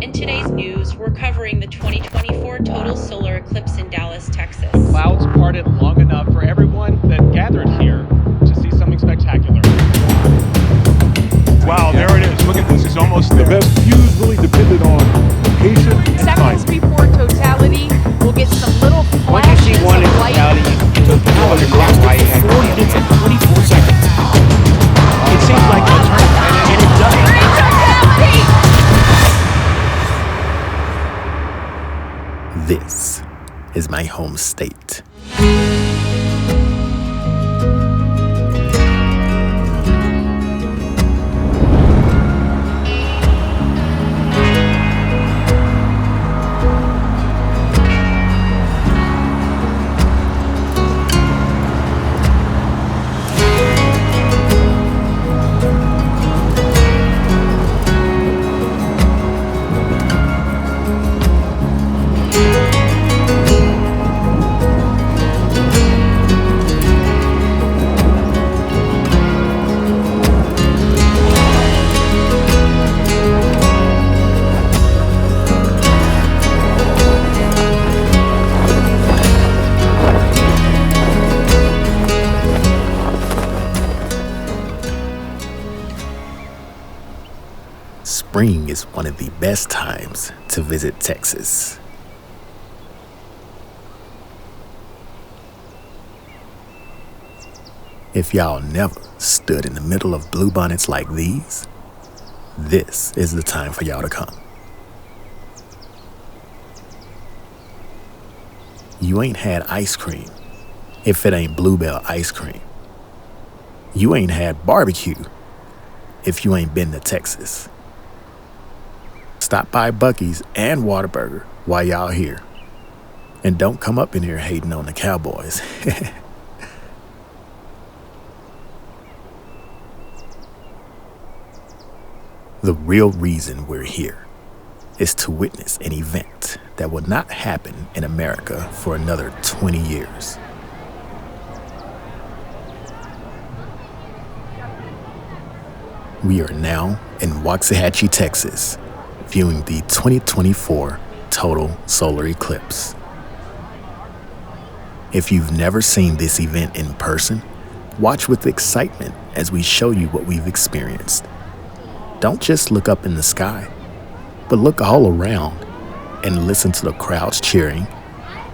In today's news, we're covering the 2024 Total Solar Eclipse in Dallas, Texas. Clouds parted long enough for everyone that gathered here to see something spectacular. Wow, there it is. Look at this. It's almost there. The best views really depended on location and Seconds timing. before totality, we'll get some little Once you flashes see one in of light. totality, you understand why you have 4 minutes and 24 seconds. It seems like a turn, and it doesn't. This is my home state. Spring is one of the best times to visit Texas. If y'all never stood in the middle of bluebonnets like these, this is the time for y'all to come. You ain't had ice cream if it ain't Bluebell ice cream. You ain't had barbecue if you ain't been to Texas. Stop by Buc-ee's and Whataburger while y'all here. And don't come up in here hating on the Cowboys. The real reason we're here is to witness an event that will not happen in America for another 20 years. We are now in Waxahachie, Texas, viewing the 2024 Total Solar Eclipse. If you've never seen this event in person, watch with excitement as we show you what we've experienced. Don't just look up in the sky, but look all around and listen to the crowds cheering,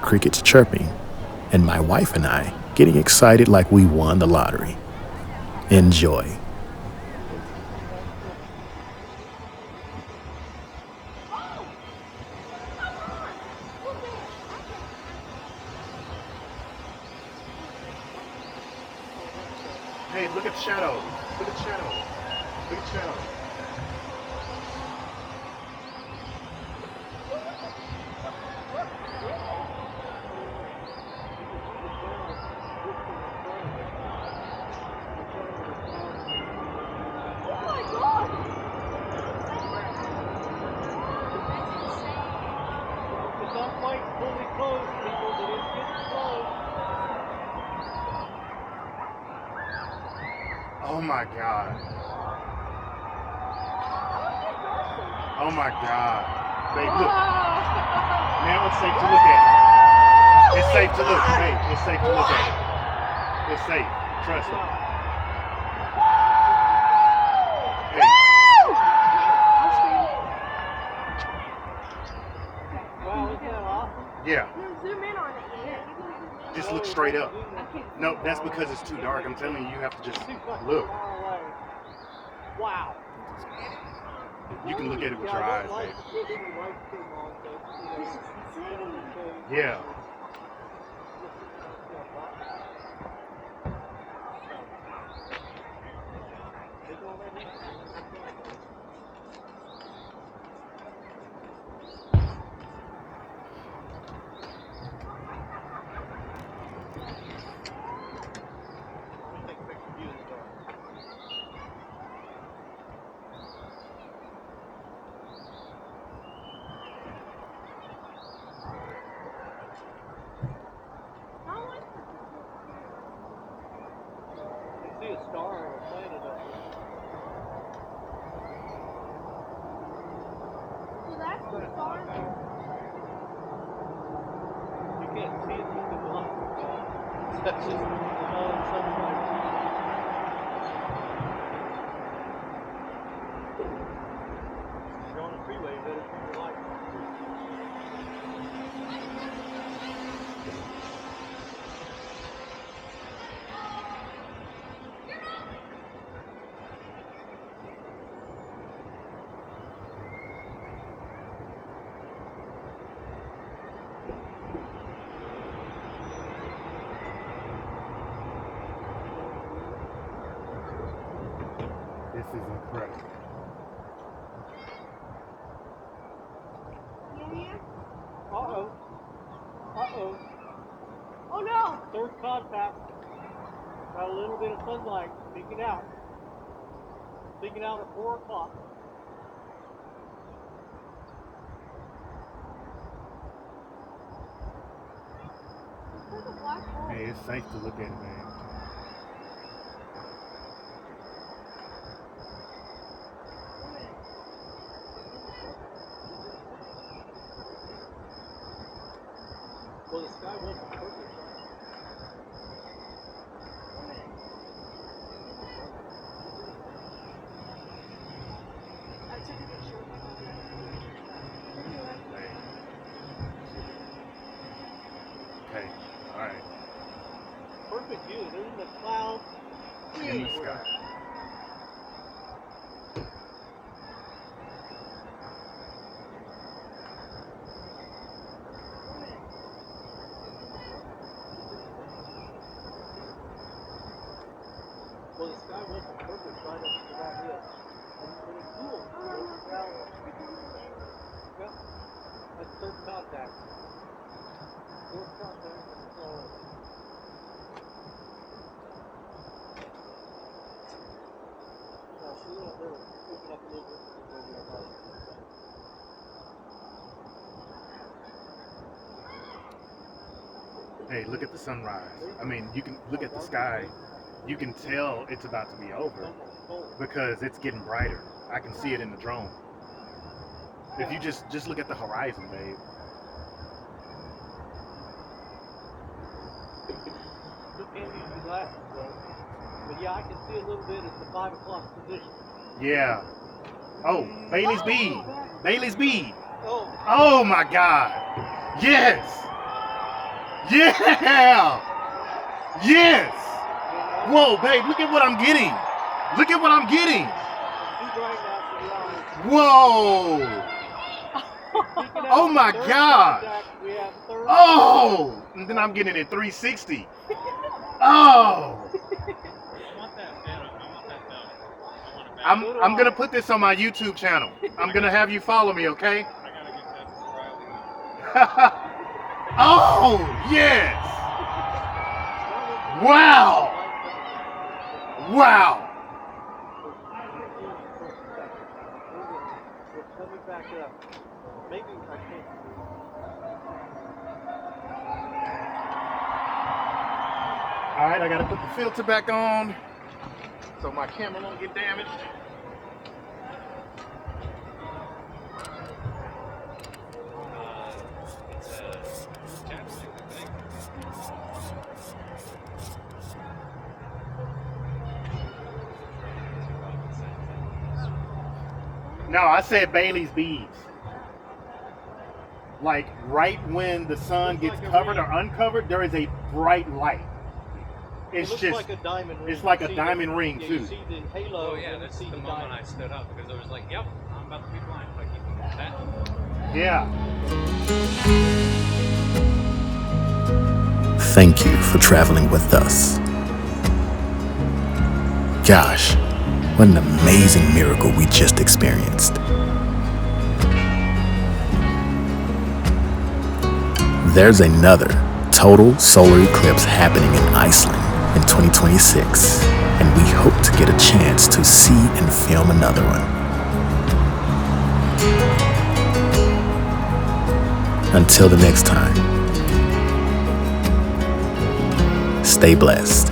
crickets chirping, and my wife and I getting excited like we won the lottery. Enjoy. Hey, look at the shadow. Look at the shadow. Look at the shadow. Oh my God. Oh my God. Babe, look. Now it's safe to look at. It's safe to look. Hey, it's safe to look at. It's safe. Trust me. Hey. Yeah. Zoom in on it, yeah. Just look straight up. No, that's because it's too dark. I'm telling you, you have to just look. Wow. You can look at it with your eyes, babe. Yeah. You can't see it with the light. That's just all of a sudden like. You're on the freeway, you better turn your light. This is incredible. Uh-oh. Uh-oh. Oh no! Third contact. Got a little bit of sunlight peeking out. Peeking out at 4 o'clock. There's a black hole. Hey, it's safe to look at it, man. Well, the sky wasn't perfect. I took a picture of my Okay, alright. Perfect view. There's the clouds. In the sky. Well, the sky wasn't perfect right up to that hill. And it's cool. Yep. That's third contact. Fourth contact. That's all right. Now, see that there, open up a little bit. Hey, look at the sunrise. I mean, you can look at the sky. You can tell it's about to be over because it's getting brighter. I can see it in the drone. If you just look at the horizon, babe. Still can't use your glasses, though. But yeah, I can see a little bit at the 5 o'clock position. Yeah. Oh, Bailey's bead. Bailey's bead. Oh, Oh my God. Yes. Yeah. Yes. Whoa, babe, look at what I'm getting. Look at what I'm getting. too bright now for the eyes. Whoa. Speaking Oh of my third God. contact, we have third Oh. And then I'm getting it 360. Oh. I'm gonna put this on my YouTube channel. I'm gonna have you follow me, okay? Oh yes! Wow! Wow! Let me back it up. Maybe I can't. All right, I gotta put the filter back on so my camera won't get damaged. No, I said Bailey's beads. Like right when the sun gets covered or uncovered, there is a bright light. It's It looks just like a diamond ring. it's like You a see diamond the, ring yeah, too. You see the halo. Oh yeah, and that's you see the the moment diamond. I stood up because I was like, yep, I'm about to be blind if I keep looking at that. Yeah. Thank you for traveling with us. Gosh, what an amazing miracle we just experienced. There's another total solar eclipse happening in Iceland in 2026, and we hope to get a chance to see and film another one. Until the next time, stay blessed.